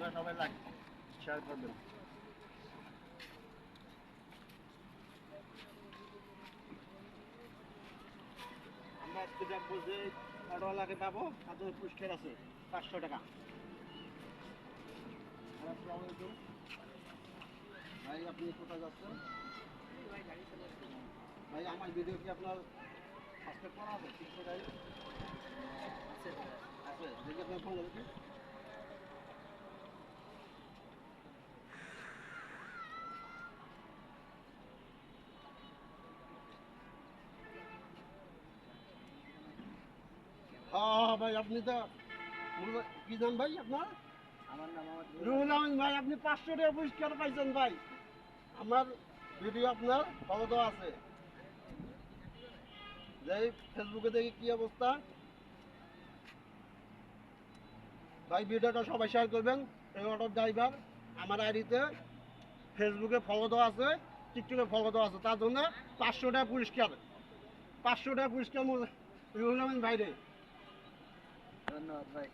আপনারা সবাই like share করবেন। আমরা আজকে দেখবো যে অটোওয়ালাকে পাবো, তাদের পুরস্কার আছে 500 টাকা। আসসালামু আলাইকুম ভাই, আপনি কোথায় যাচ্ছেন? ভাই আমার ভিডিও কি আপনার সাবস্ক্রাইব করা হবে? 300 টাকা আছে, দেখি আপনার ফোন দেখি। হ্যাঁ ভাই, আপনি তো কি জান ভাই আপনার? আমার নাম রুহুল আমিন ভাই, আপনি 500 টাকা পুরস্কার পাইছেন ভাই। আমার ভিডিও আপনার ফলো দেওয়া আছে, যাই ফেসবুকে দেখি কি অবস্থা। ভাই ভিডিওটা সবাই শেয়ার করবেন। এই অটো ড্রাইভার আমার আইডিতে ফেসবুকে ফলো দেওয়া আছে, টিকটকে ফলো দেওয়া আছে, তার জন্য 500 টাকা পুরস্কার। 500 টাকা পুরস্কার রুহুল আমিন ভাই রে। ধন্যবাদ ভাই।